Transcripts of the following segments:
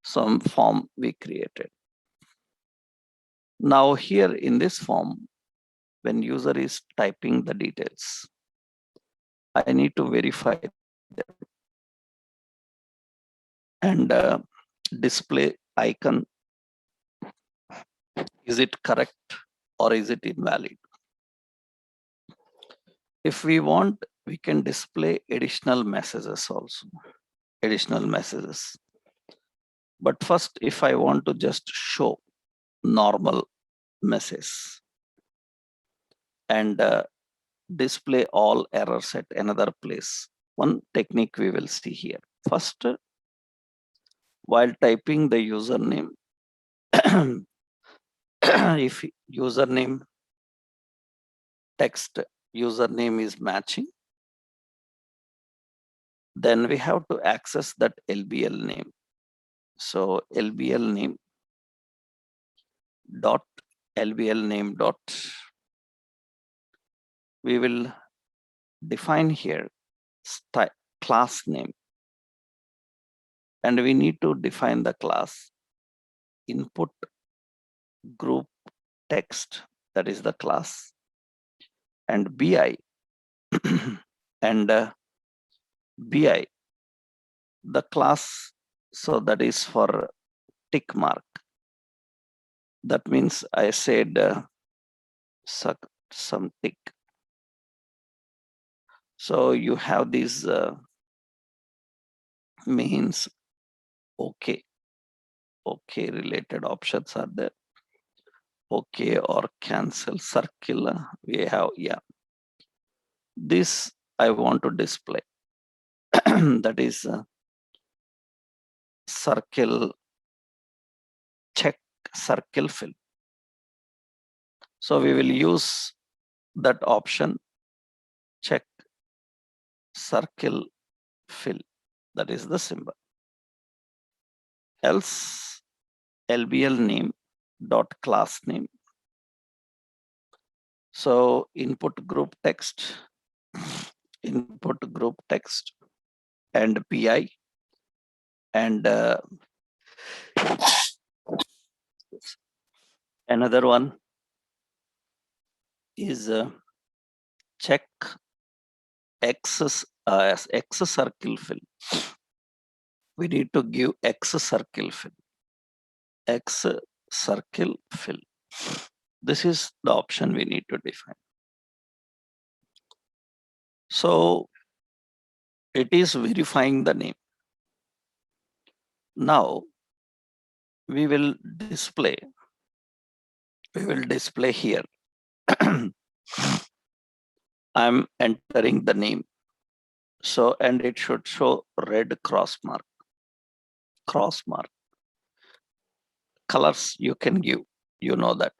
some form we created. Now here in this form, when user is typing the details, I need to verify them and display icon. Is it correct or is it invalid? If we want, we can display additional messages also, additional messages. But first, if I want to just show normal message and display all errors at another place, one technique we will see here. First, while typing the username, if username text username is matching, then we have to access that LBL name. So LBL name dot LBL name dot, we will define here class name, and we need to define the class input group text, that is the class, and BI and BI the class, so that is for tick mark. That means I said some tick. So you have these means okay related options are there. Okay or cancel, circle we have, yeah. This I want to display. That is circle, check circle fill. So we will use that option, check circle fill, that is the symbol. Else LBL name dot class name. So input group text and PI and another one is check X circle fill. We need to give X circle fill. X circle fill. This is the option we need to define. So it is verifying the name. Now we will display here. I'm entering the name. So, and it should show red cross mark. Colors you can give, you know that.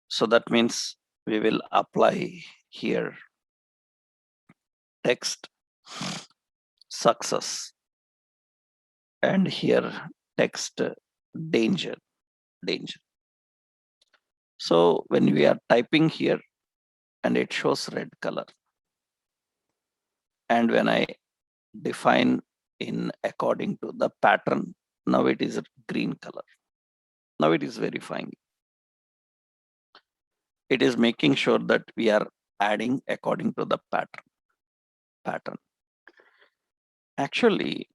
So that means we will apply here text success and here text danger. So when we are typing here and it shows red color, and when I define in according to the pattern, now it is green color. Now it is verifying. It is making sure that we are adding according to the pattern. Actually,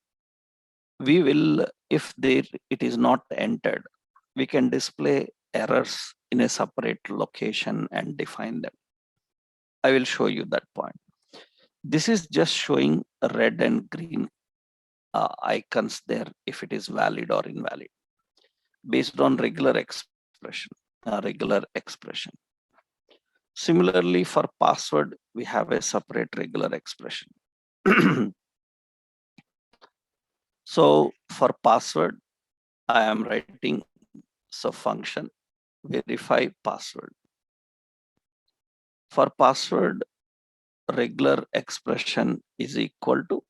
we will, if it is not entered, we can display errors in a separate location and define them. I will show you that point. This is just showing red and green icons there, if it is valid or invalid, based on regular expression. Similarly, for password, we have a separate regular expression. So for password, I am writing function verify password. For password, regular expression is equal to,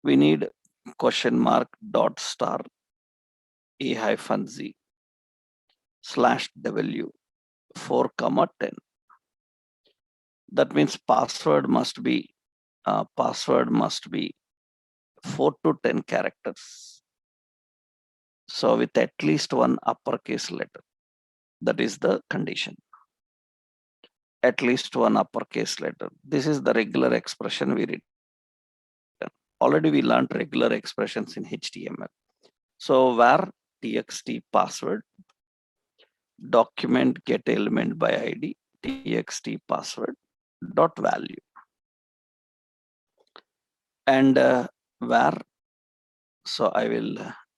we need question mark dot star a-z /w 4,10. That means password must be 4 to 10 characters. So with at least one uppercase letter, that is the condition. At least one uppercase letter. This is the regular expression we written. Already we learned regular expressions in HTML. So var txt password, document get element by ID, txt password dot value. And var, so I will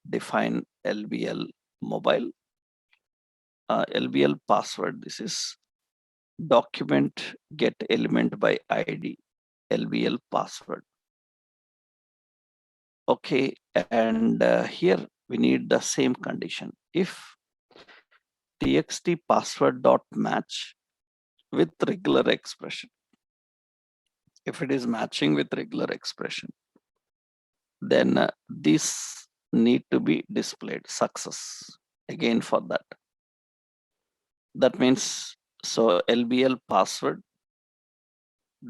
define LBL mobile, LBL password. This is document get element by ID, LBL password. Okay, and here we need the same condition. If txt password dot match with regular expression, if it is matching with regular expression, then this need to be displayed success again for that. That means, so LBL password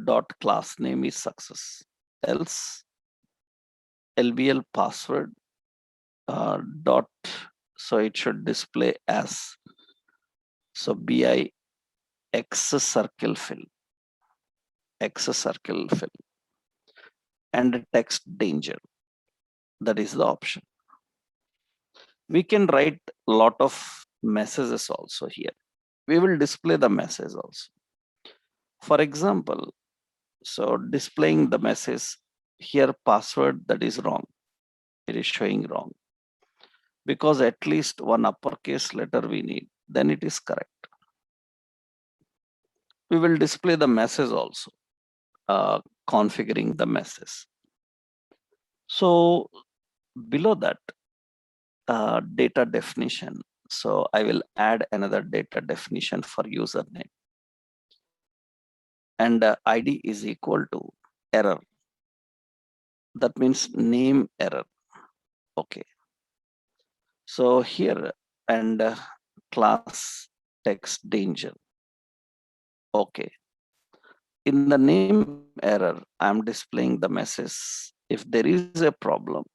dot class name is success, else LBL password dot, so it should display as, so BI X circle fill, and text danger. That is the option. We can write a lot of messages also here. We will display the message also. For example, so displaying the message here, password that is wrong. It is showing wrong because at least one uppercase letter we need, then it is correct. We will display the message also, configuring the message. So below that, data definition. So I will add another data definition for username, and ID is equal to error. That means name error. Okay. So here, and class text danger. Okay. In the name error, I'm displaying the message. If there is a problem,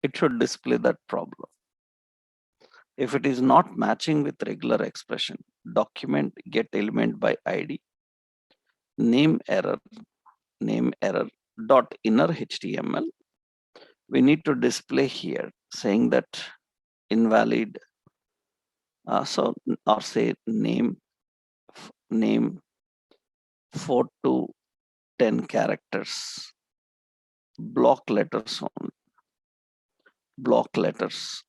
it should display that problem. If it is not matching with regular expression, document get element by ID, name error dot inner HTML. We need to display here saying that invalid, so, or say name 4 to 10 characters, block letters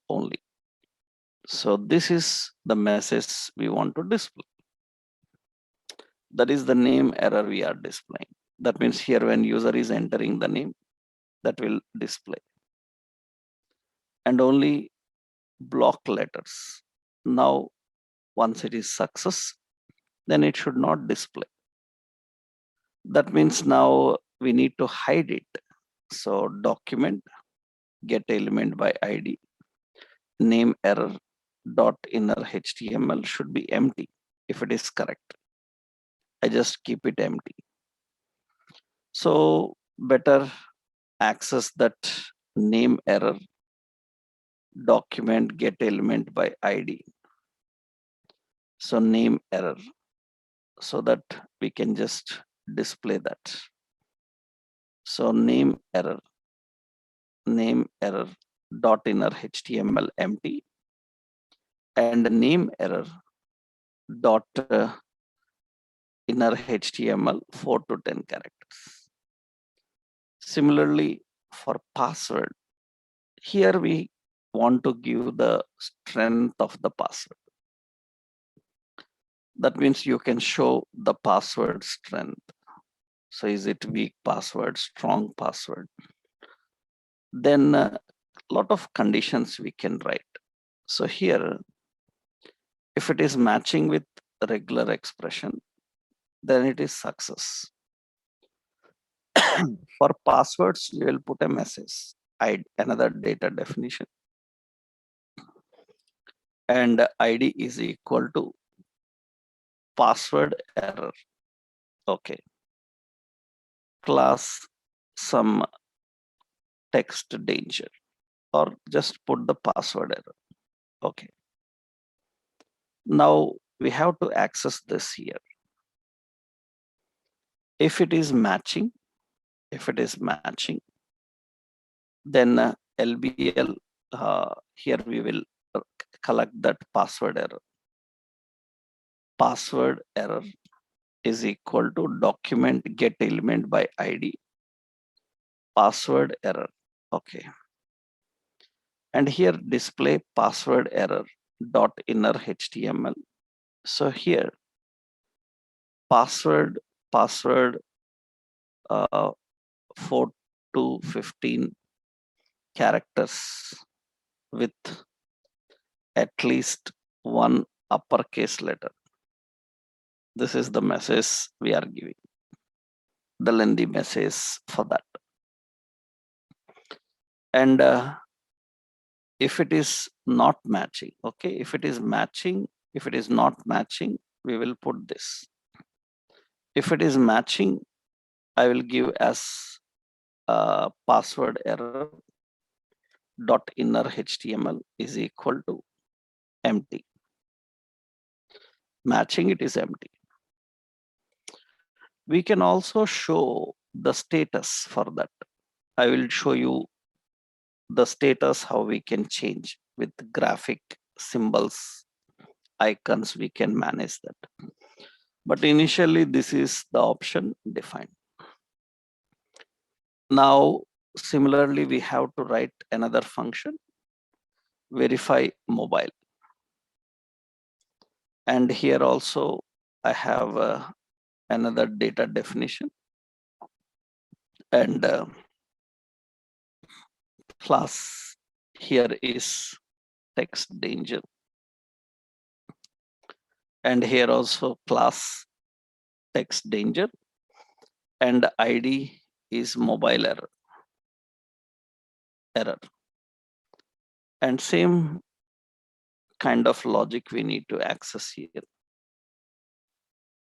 only. So this is the message we want to display. That is the name error we are displaying. That means here when user is entering the name, that will display. And only block letters. Now, once it is success, then it should not display. That means now we need to hide it. So document get element by ID, name error dot inner HTML should be empty if it is correct. I just keep it empty. So better access that name error document get element by ID. So name error, so that we can just display that. So name error dot inner HTML empty, and name error dot inner HTML 4 to 10 characters. Similarly, for password, here we want to give the strength of the password. That means you can show the password strength. So is it weak password, strong password? Then a lot of conditions we can write. So here, if it is matching with regular expression, then it is success. For passwords, you will put a message, another data definition, and ID is equal to password error. Okay. Class some text danger, or just put the password error. Okay. Now we have to access this here. If it is matching, then LBL, here we will collect that password error. Password error is equal to document get element by ID password error. Okay. And here display password error dot inner HTML. So here password 4 to 15 characters with at least one uppercase letter. This is the message we are giving, the lengthy message for that. And if it is not matching, okay, if it is not matching, we will put this. If it is matching, I will give as password error dot inner HTML is equal to empty. Matching, it is empty. We can also show the status for that. I will show you the status, how we can change with graphic symbols, icons, we can manage that. But initially, this is the option defined. Now, similarly, we have to write another function, verify mobile. And here also, I have another data definition. And class here is text danger. And here also class text danger. And ID is mobile error. And same kind of logic we need to access here.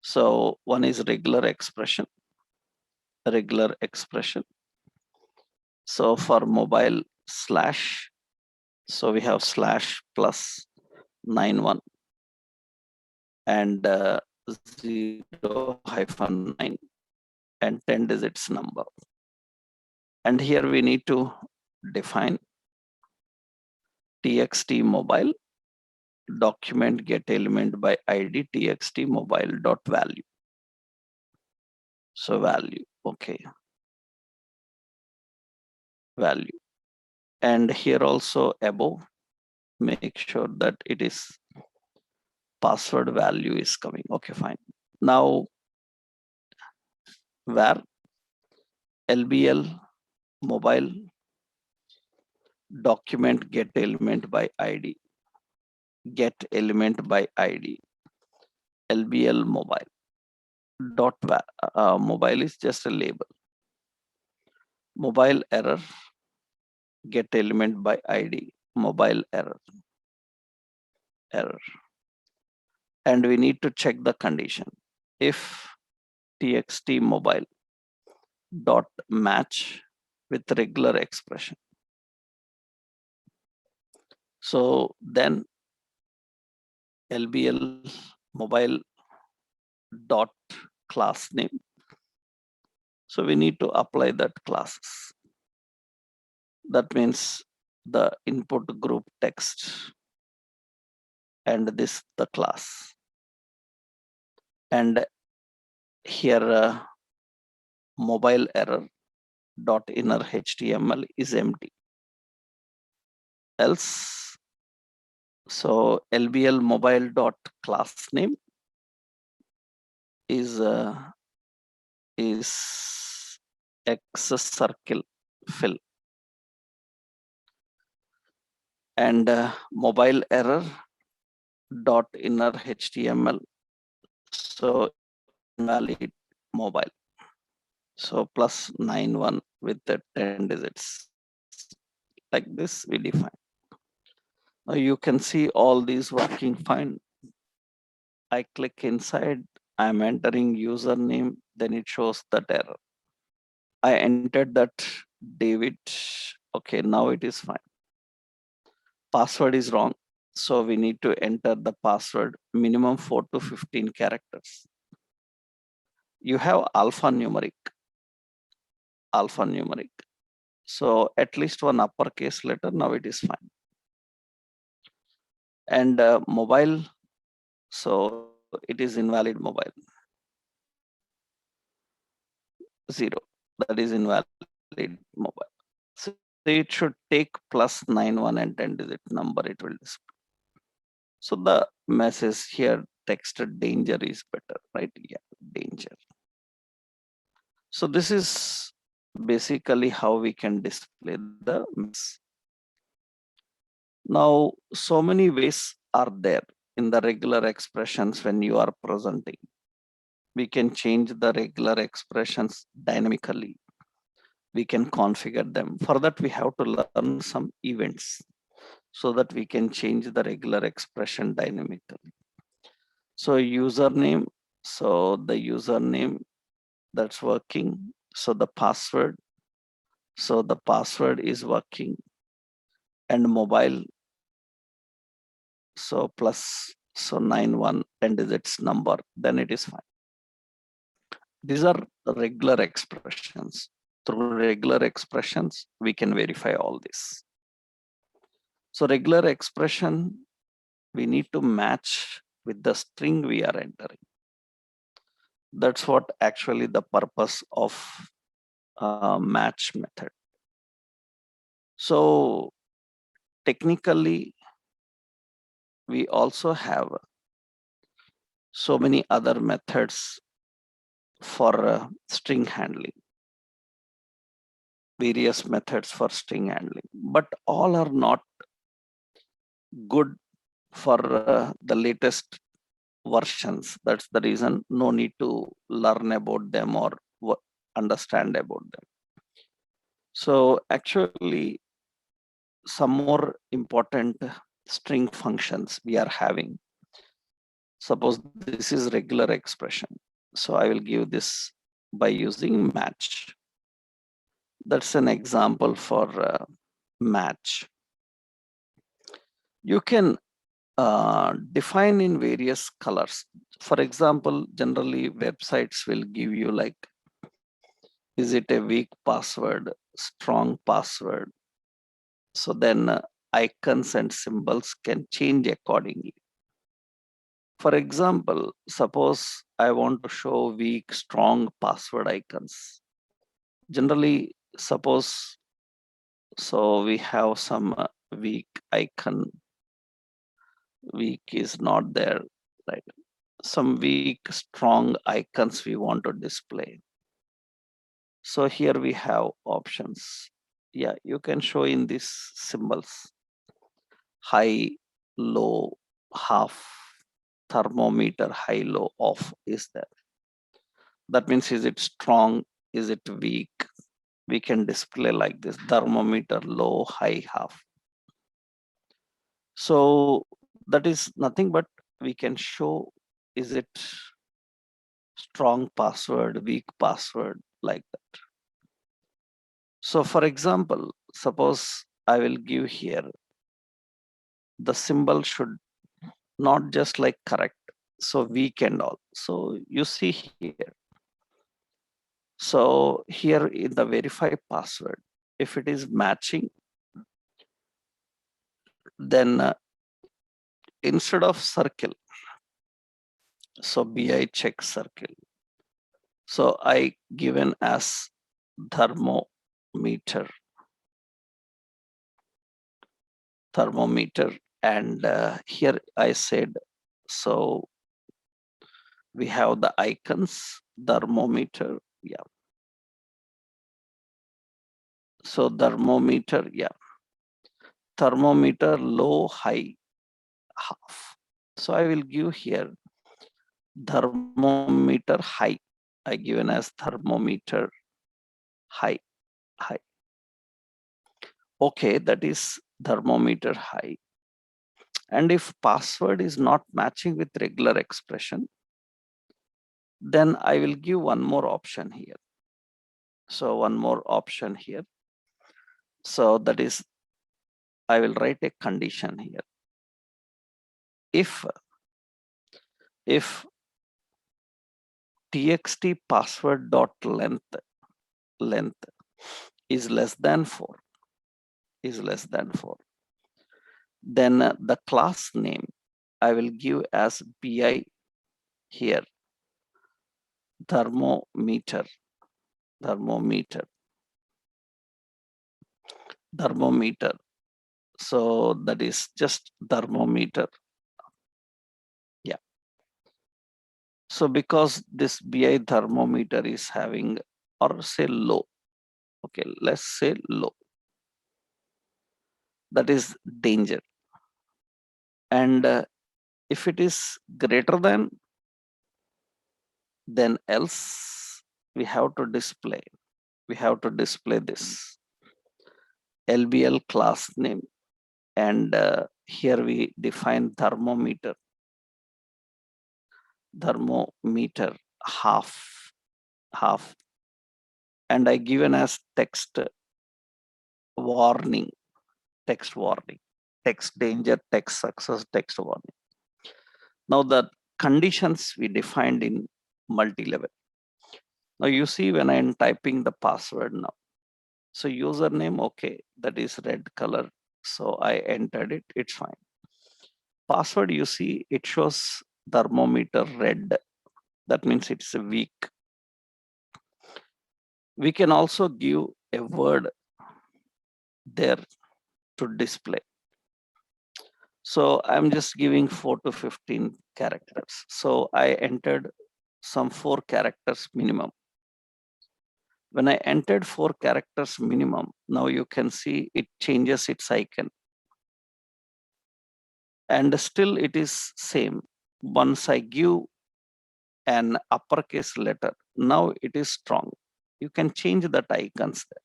So one is regular expression. So for mobile slash, so we have slash plus 91 and 0-9 and 10 digits number. And here we need to define txt mobile document get element by ID txt mobile dot value. So value, okay, value. And here also above, make sure that it is password value is coming. Okay, fine. Now where LBL mobile document get element by ID, LBL mobile dot mobile is just a label. Mobile error get element by ID, mobile error. And we need to check the condition. If txt mobile dot match with regular expression, so then LBL mobile dot class name. So we need to apply that classes. That means the input group text and this the class. And here mobile error dot inner HTML is empty. Else, so LBL mobile dot class name is X circle fill, and mobile error dot inner HTML, so invalid mobile, so plus 91 with the 10 digits. Like this we define. Now you can see all these working fine. I click inside, I'm entering username, then it shows that error. I entered that David. Okay, now it is fine. Password is wrong. So we need to enter the password minimum 4 to 15 characters. You have alphanumeric. So at least one uppercase letter, now it is fine. And mobile, so it is invalid mobile. 0, that is invalid mobile. So it should take +91 and 10-digit number, it will display. So the message here texted danger is better, right? Yeah, danger. So this is basically how we can display the mess. Now, so many ways are there in the regular expressions when you are presenting. We can change the regular expressions dynamically. We can configure them. For that, we have to learn some events so that we can change the regular expression dynamically. So username, so the username that's working. So the password, so the password is working, and mobile, so plus, so 91 10 digits number, then it is fine. These are regular expressions. Through regular expressions, we can verify all this. So regular expression, we need to match with the string we are entering. That's what actually the purpose of match method. So technically, we also have so many other methods for string handling, various methods for string handling, but all are not good for the latest versions. That's the reason no need to learn about them or understand about them. So actually, some more important string functions we are having. Suppose this is regular expression. So I will give this by using match. That's an example for match. You can define in various colors. For example, generally websites will give you like, is it a weak password, strong password? So then icons and symbols can change accordingly. For example, suppose I want to show weak, strong password icons. Generally, suppose, so we have some weak icon, weak is not there, right? Some weak, strong icons we want to display. So here we have options. Yeah, you can show in these symbols. High, low, half, thermometer, high, low, off is there. That means, is it strong? Is it weak? We can display like this: thermometer, low, high, half. So that is nothing but we can show, is it strong password, weak password, like that. So for example, suppose I will give here, the symbol should not just like correct, so weak and all. So you see here, so here in the verify password, if it is matching, then instead of circle, so bi check circle, so I given as thermometer, and here I said, so we have the icons, thermometer, yeah. So thermometer, yeah, thermometer, low, high, half. So I will give here thermometer high. I given as thermometer high, high. Okay, that is thermometer high. And if password is not matching with regular expression, then I will give one more option here. So one more option here. So that is, I will write a condition here. if txt password dot length is less than 4, then the class name I will give as bi here, thermometer. So that is just thermometer. Yeah. So because this bi thermometer is having, or say low, okay, let's say low, that is danger. And if it is greater than, then else we have to display this LBL class name, and here we define thermometer half, and I given as text warning, text danger, text success, text warning. Now the conditions we defined in multi-level. Now you see when I am typing the password now. So username, okay, that is red color. So I entered it, it's fine. Password, you see, it shows thermometer red. That means it's a weak. We can also give a word there to display. So I'm just giving 4 to 15 characters. So I entered some 4 characters minimum. When I entered 4 characters minimum, now you can see it changes its icon. And still it is same. Once I give an uppercase letter, now it is strong. You can change that icons there.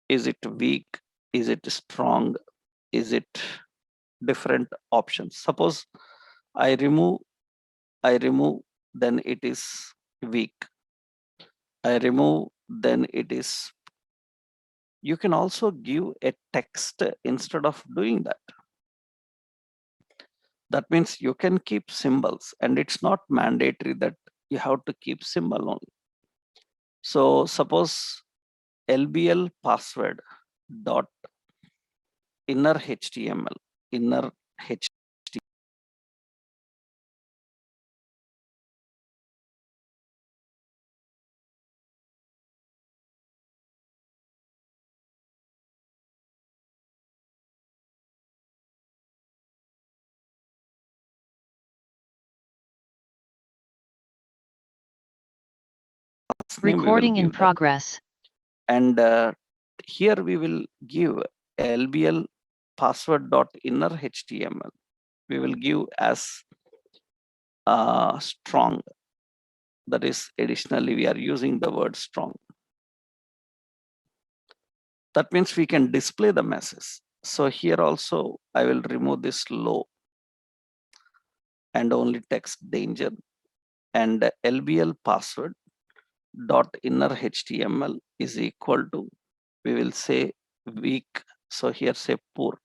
Is it weak? Is it strong? Is it different options? Suppose I remove, then it is weak. I remove, then it is. You can also give a text instead of doing that. That means you can keep symbols, and it's not mandatory that you have to keep symbol only. So suppose LBL password dot inner HTML, inner HTML. Recording in progress. And here we will give LBL password dot inner HTML. We will give as strong. That is, additionally, we are using the word strong. That means we can display the message. So here also, I will remove this low and only text danger, and LBL password dot inner HTML is equal to, we will say weak. So here say poor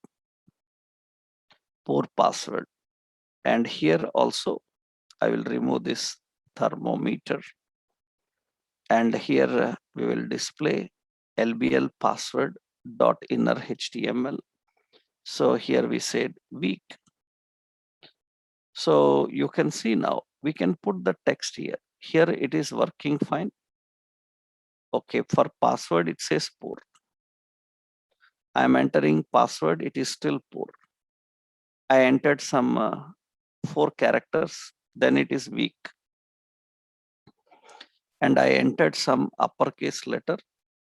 password. And here also, I will remove this thermometer, and here we will display LBL password dot inner HTML. So here we said weak. So you can see now we can put the text here. Here it is working fine. Okay, for password it says poor. I am entering password, it is still poor. I entered some 4 characters, then it is weak. And I entered some uppercase letter,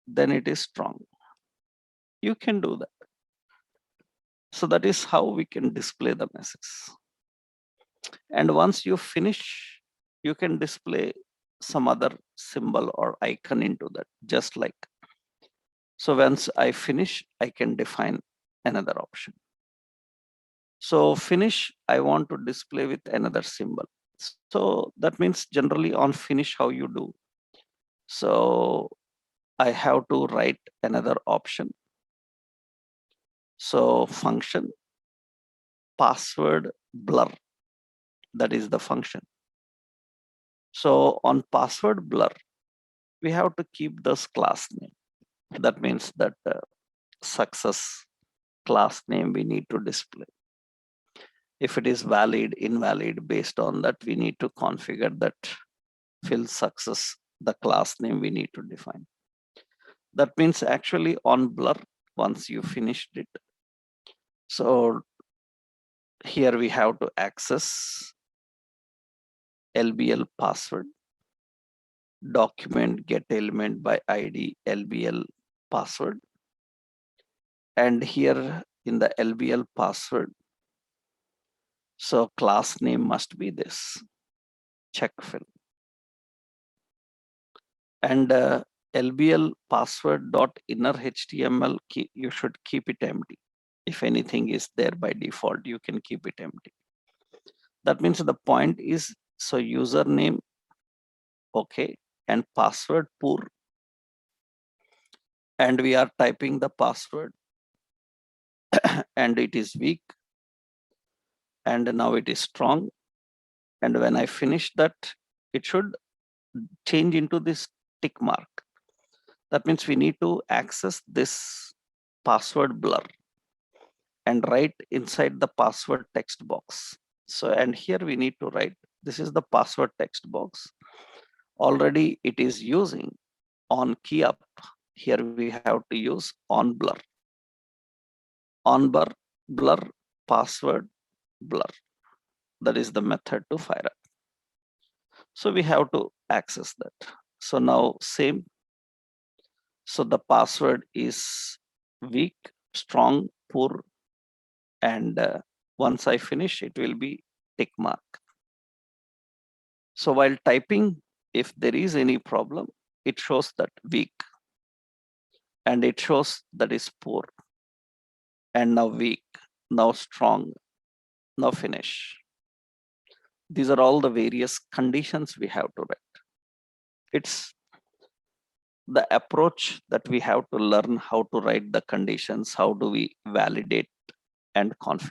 then it is strong. You can do that. So that is how we can display the message. And once you finish, you can display some other symbol or icon into that, just like. So once I finish, I can define another option. So finish, I want to display with another symbol. So that means generally on finish, how you do. So I have to write another option. So function password blur. That is the function. So on password blur, we have to keep this class name. That means that success class name we need to display. If it is valid, invalid, based on that, we need to configure that fill success, the class name we need to define. That means actually on blur, once you finished it. So here we have to access LBL password, document get element by ID LBL password. And here in the LBL password, so class name must be this, check fill. And LBL password dot inner HTML, you should keep it empty. If anything is there by default, you can keep it empty. That means the point is, so username, okay, and password poor. And we are typing the password and it is weak. And now it is strong. And when I finish that, it should change into this tick mark. That means we need to access this password blur and write inside the password text box. So, and here we need to write, this is the password text box. Already it is using on key up. Here we have to use on blur. On blur password blur. That is the method to fire up. So we have to access that. So now same. So the password is weak, strong, poor, and once I finish, it will be tick mark. So while typing, if there is any problem, it shows that weak, and it shows that is poor, and now weak, now strong, now finish. These are all the various conditions we have to write. It's the approach that we have to learn how to write the conditions, how do we validate and configure.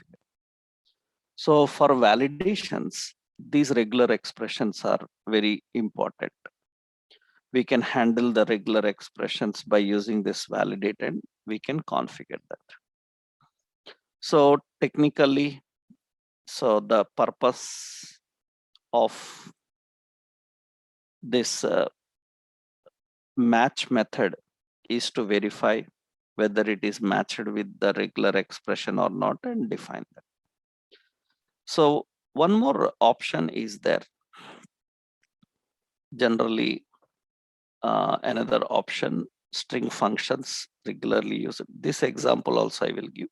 So for validations, these regular expressions are very important. We can handle the regular expressions by using this validate and we can configure that. So technically, so the purpose of this match method is to verify whether it is matched with the regular expression or not and define that. So one more option is there. Generally, another option, string functions regularly used. This example also I will give.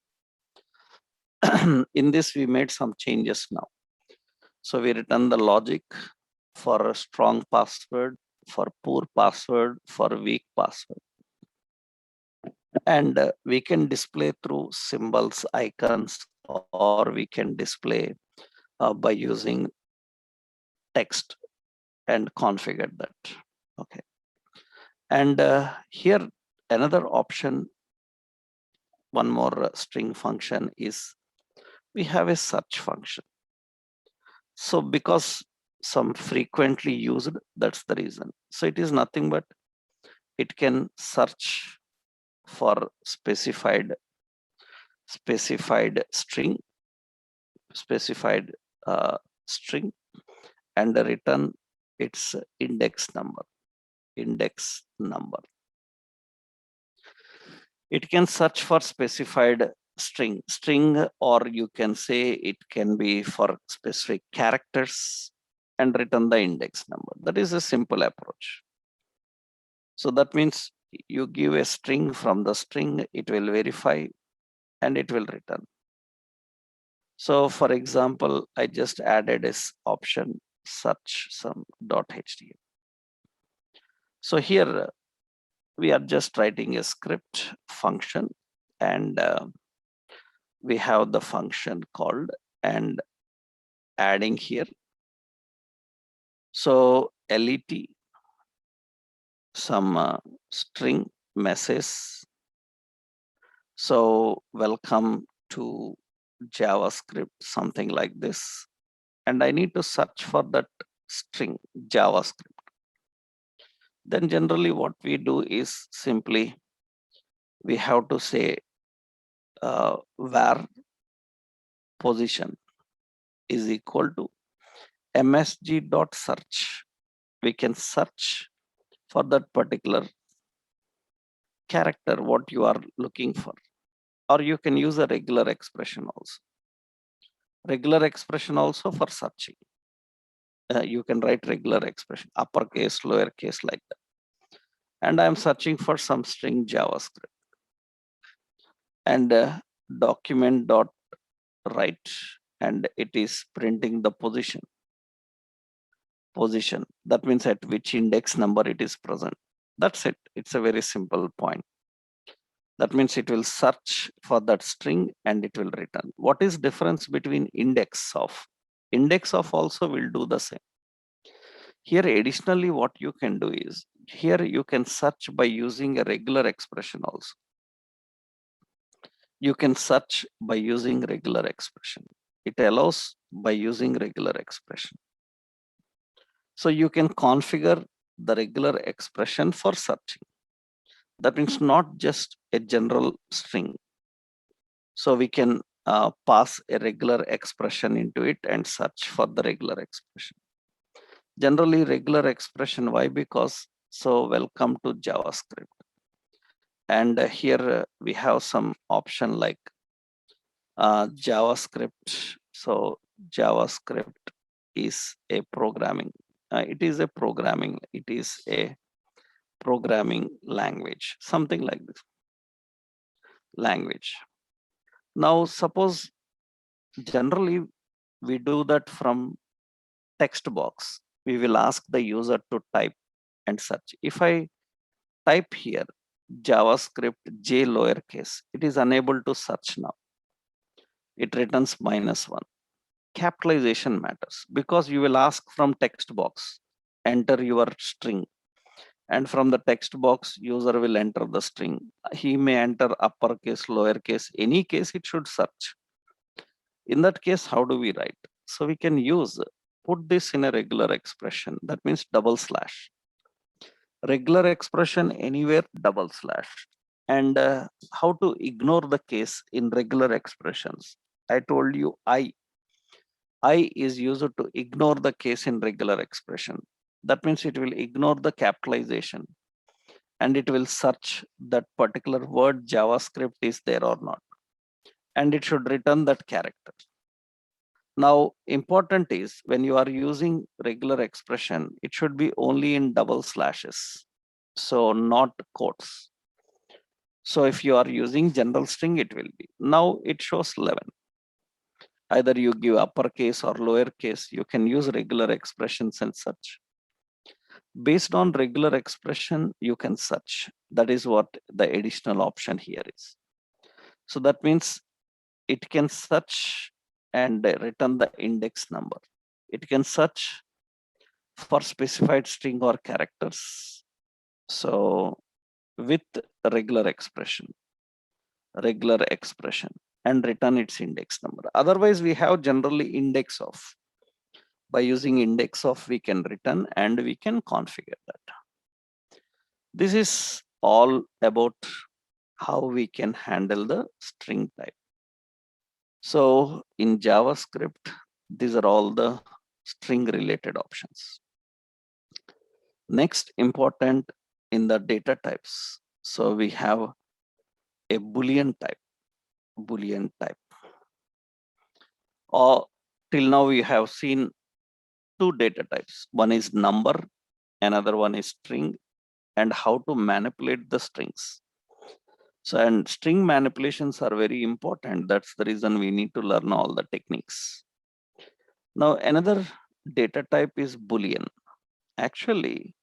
In this, we made some changes now. So we return the logic for a strong password, for poor password, for weak password. And we can display through symbols, icons, or we can display by using text and configure that. Okay. And here another option, one more string function is we have a search function. So because some frequently used, that's the reason. So it is nothing but it can search for specified string, and return its index number. It can search for specified string, or you can say it can be for specific characters and return the index number. That is a simple approach. So that means you give a string, from the string, it will verify and it will return. So for example, I just added this option, search some .html. So here we are just writing a script function, and we have the function called and adding here. So let some string message. So welcome to JavaScript, something like this, and I need to search for that string JavaScript. Then generally what we do is simply we have to say var position is equal to msg.search. We can search for that particular character what you are looking for, or you can use a regular expression also. Regular expression also for searching. You can write regular expression, uppercase, lowercase, like that. And I'm searching for some string JavaScript, and document dot write, and it is printing the position. That means at which index number it is present. That's it. It's a very simple point. That means it will search for that string and it will return. What is difference between index of? Index of also will do the same. Here additionally what you can do is, here you can search by using a regular expression also. You can search by using regular expression. It allows by using regular expression. So you can configure the regular expression for searching. That means not just a general string. So we can pass a regular expression into it and search for the regular expression. Generally regular expression, why? Because so welcome to JavaScript. And here we have some option like JavaScript. So JavaScript is a programming. It is a programming language, something like this. Language. Now suppose generally we do that from text box. We will ask the user to type and search. If I type here JavaScript J lowercase, it is unable to search now. It returns -1. Capitalization matters because you will ask from text box, enter your string, and from the text box user will enter the string. He may enter uppercase, lowercase, any case it should search. In that case, how do we write? So we can put this in a regular expression. That means double slash. Regular expression anywhere double slash. And how to ignore the case in regular expressions? I told you I is used to ignore the case in regular expression. That means it will ignore the capitalization and it will search that particular word JavaScript is there or not. And it should return that character. Now, important is when you are using regular expression, it should be only in double slashes. So not quotes. So if you are using general string, it will be. Now it shows 11. Either you give uppercase or lowercase, you can use regular expressions and such. Based on regular expression, you can search. That is what the additional option here is. So that means it can search and return the index number. It can search for specified string or characters. So with regular expression and return its index number. Otherwise, we have generally index of. By using index of, we can return and we can configure that. This is all about how we can handle the string type. So in JavaScript, these are all the string related options. Next important in the data types. So we have a Boolean type. Or till now we have seen two data types. One is number, another one is string, and how to manipulate the strings. So, and string manipulations are very important. That's the reason we need to learn all the techniques. Now, another data type is Boolean. Actually,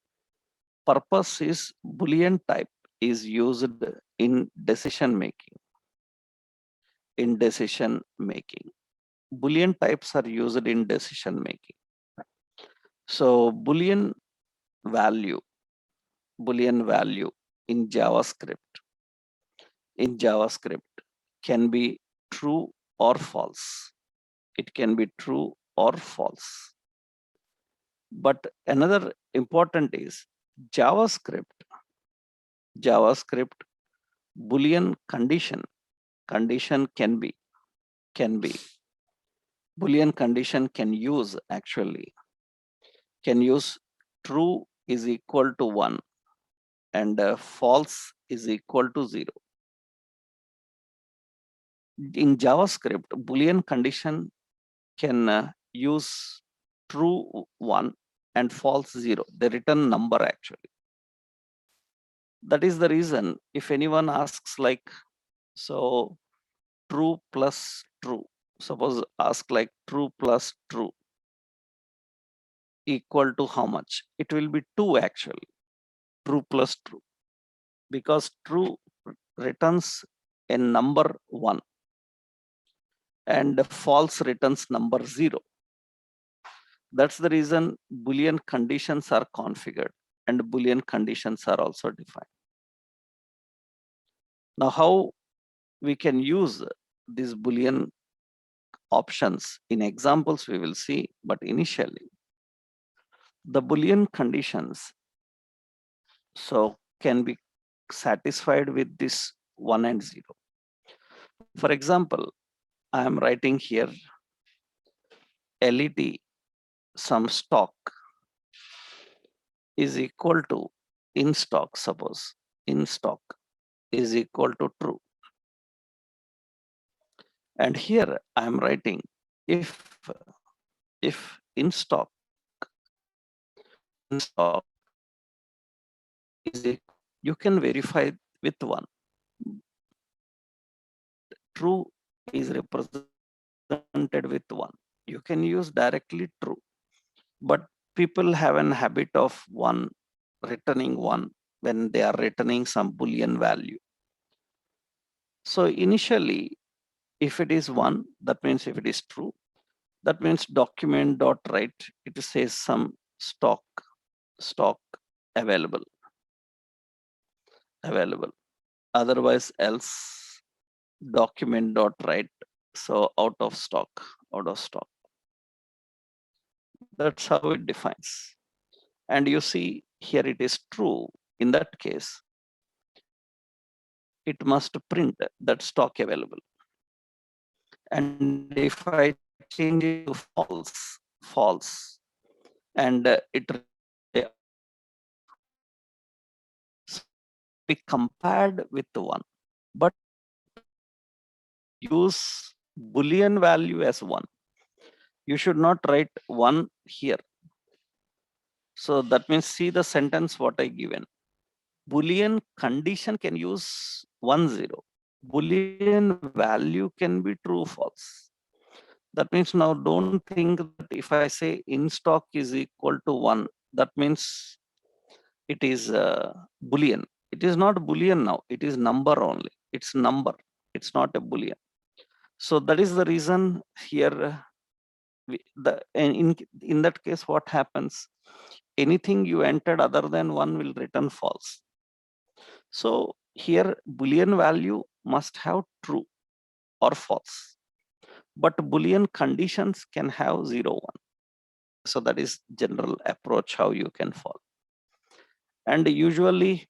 purpose is Boolean type is used in decision making. Boolean types are used in decision making. So Boolean value in JavaScript can be true or false. It can be true or false. But another important is JavaScript. JavaScript Boolean condition. Condition can be. Boolean condition can use true is equal to 1 and false is equal to 0. In JavaScript, Boolean condition can use true 1 and false 0, the return number actually. That is the reason if anyone asks like, so true plus true, suppose ask like true plus true equal to how much? It will be 2 actually, true plus true, because true returns a number 1 and false returns number 0. That's the reason Boolean conditions are configured and Boolean conditions are also defined. Now, how we can use these Boolean options in examples we will see, but initially the Boolean conditions so can be satisfied with this 1 and 0. For example, I am writing here LED some stock is equal to in stock, suppose in stock is equal to true. And here I am writing if in stock is equal, you can verify with 1. True is represented with 1. You can use directly true. But people have an habit of returning 1 when they are returning some Boolean value. So initially, if it is 1, that means if it is true, that means document.write, it says some stock available. Otherwise else document.write, so out of stock. That's how it defines. And you see here it is true. In that case, it must print that stock available. And if I change it to false, and it be compared with 1, but use Boolean value as 1. You should not write 1 here. So that means see the sentence what I given. Boolean condition can use 1, 0. Boolean value can be true, false. That means now don't think that if I say in stock is equal to 1, that means it is Boolean. It is not Boolean now. It is number only. It's number. It's not a Boolean. So that is the reason here. In that case, what happens? Anything you entered other than 1 will return false. So here Boolean value must have true or false, but Boolean conditions can have 0, 1. So that is general approach how you can follow. And usually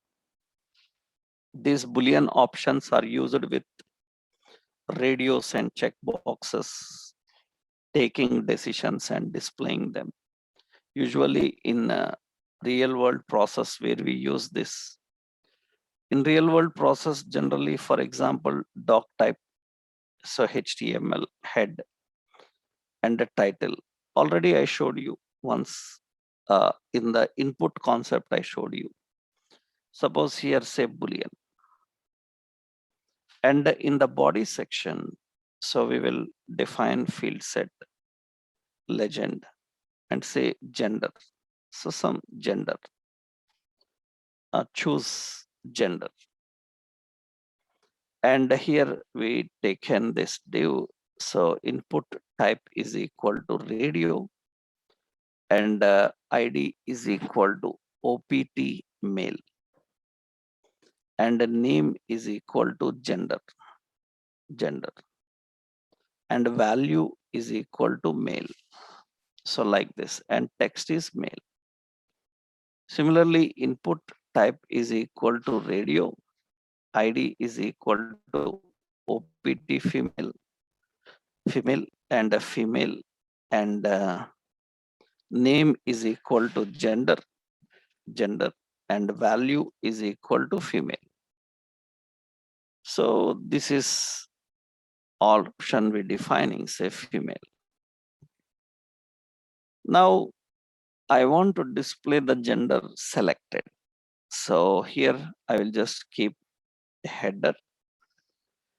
these Boolean options are used with radios and checkboxes, taking decisions and displaying them. Usually in a real world process where we use this. In real world process, generally, for example, doc type, so HTML head and the title. Already I showed you once in the input concept I showed you. Suppose here say Boolean. And in the body section, so we will define field set legend and say gender. So some gender, choose gender. And here we taken this div. So input type is equal to radio and ID is equal to OPT male and the name is equal to gender. and value is equal to male. So like this, and text is male. Similarly, input type is equal to radio, ID is equal to OPT female and a female, and name is equal to gender, and value is equal to female. So this is all option we defining, say female. Now I want to display the gender selected. So here I will just keep a header.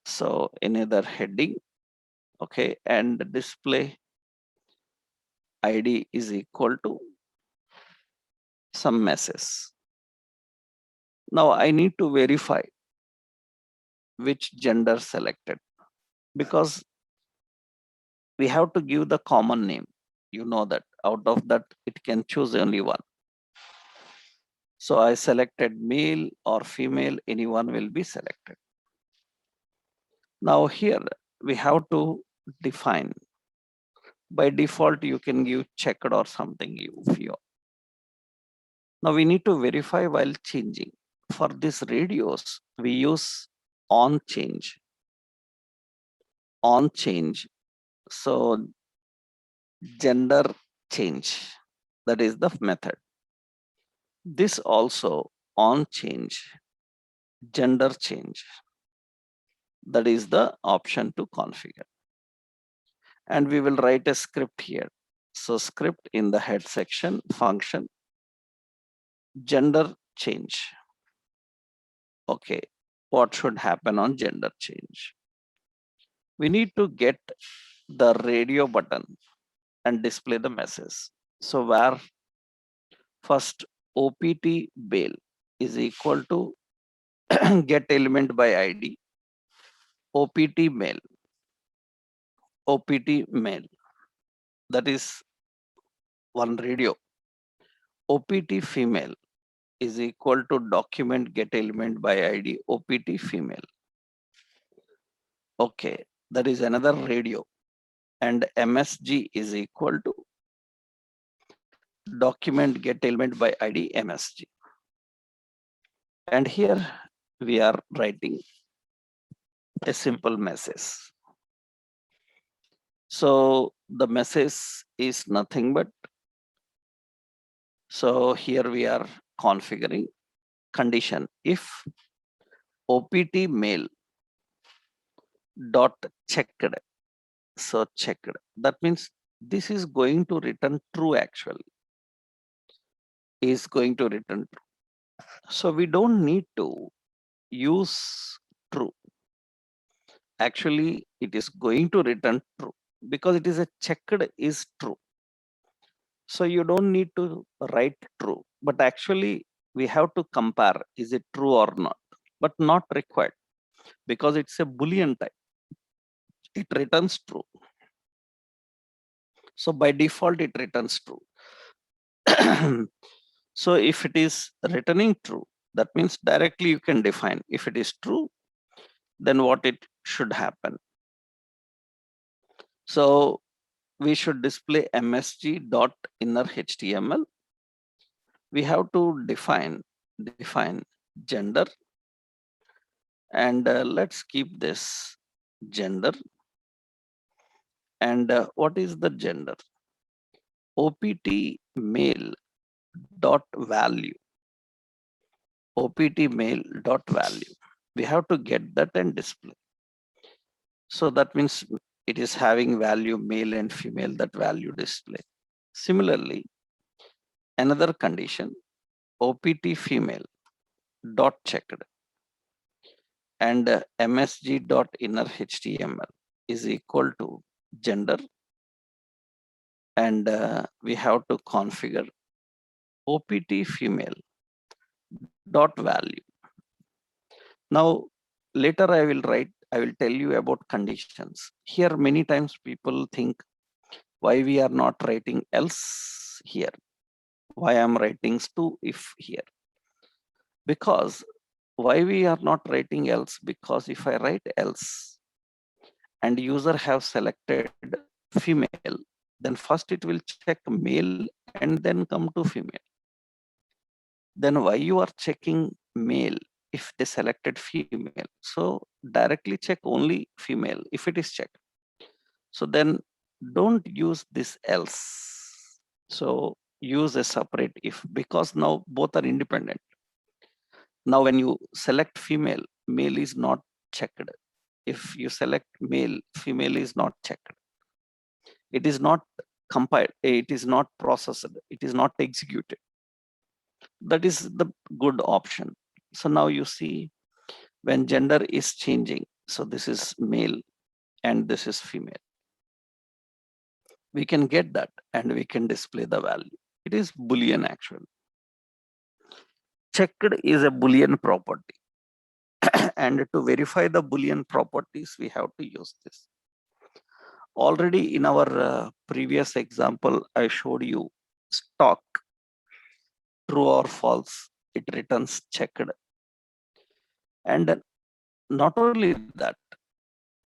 So another heading, okay, and display ID is equal to some message. Now I need to verify which gender selected, because we have to give the common name. You know that out of that it can choose only one. So I selected male or female, anyone will be selected. Now here we have to define. By default, you can give checked or something. Now we need to verify while changing. For these radios, we use on change. On change. So gender change, that is the method. This also on change, gender change, that is the option to configure. And we will write a script here. So script in the head section, function, gender change. Okay, what should happen on gender change? We need to get the radio button and display the message. So where first OPT bail is equal to get element by ID, OPT male, OPT male, that is one radio. OPT female is equal to document get element by ID, OPT female. Okay, that is another radio. And MSG is equal to document get element by ID MSG. And here we are writing a simple message. So the message is nothing but, so here we are configuring condition if OPT male dot checked. So checked, that means this is going to return true, actually is going to return true. So we don't need to use true. Actually, it is going to return true because it is a checked is true. So you don't need to write true, but actually we have to compare is it true or not, but not required because it's a Boolean type. It returns true. So by default, it returns true. So if it is returning true, that means directly you can define if it is true, then what it should happen. So we should display MSG dot inner HTML. We have to define gender, and let's keep this gender. And what is the gender? OPT male dot value. OPT male dot value. We have to get that and display. So that means it is having value male and female, that value display. Similarly, another condition, OPT female dot checked and MSG dot inner HTML is equal to gender, and we have to configure OPT female dot value. Now later I will tell you about conditions. Here many times people think why we are not writing else here, why I'm writing to if here. Because why we are not writing else, because if I write else and user have selected female, then first it will check male and then come to female. Then why you are checking male if they selected female? So directly check only female if it is checked. So then don't use this else. So use a separate if, because now both are independent. Now when you select female, male is not checked. If you select male, female is not checked. It is not compiled, it is not processed, it is not executed. That is the good option. So now you see when gender is changing, so this is male and this is female. We can get that and we can display the value. It is Boolean actually. Checked is a Boolean property. And to verify the Boolean properties, we have to use this. Already in our previous example, I showed you stock, true or false, it returns checked. And not only that,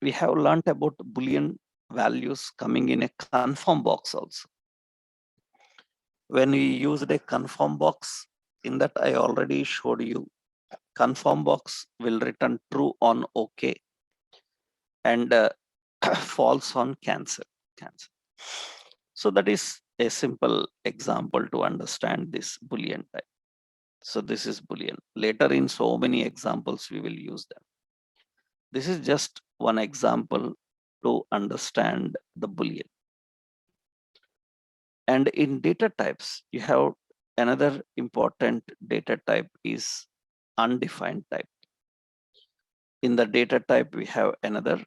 we have learned about Boolean values coming in a confirm box also. When we used a confirm box, in that I already showed you, confirm box will return true on OK and false on cancel. So that is a simple example to understand this Boolean type. So this is Boolean. Later in so many examples, we will use them. This is just one example to understand the Boolean. And in data types, you have another important data type is undefined type. In the data type, we have another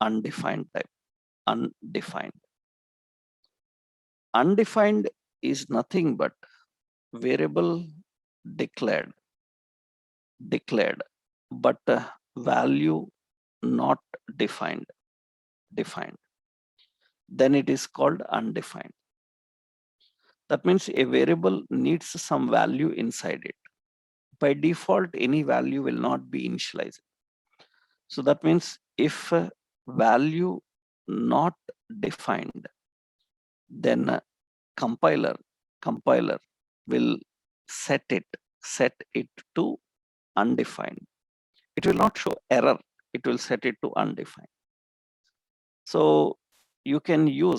undefined type, undefined. Undefined is nothing but variable declared, but value not defined. Then it is called undefined. That means a variable needs some value inside it. By default, any value will not be initialized. So that means if value not defined, then compiler will set it to undefined. It will not show error, it will set it to undefined. So you can use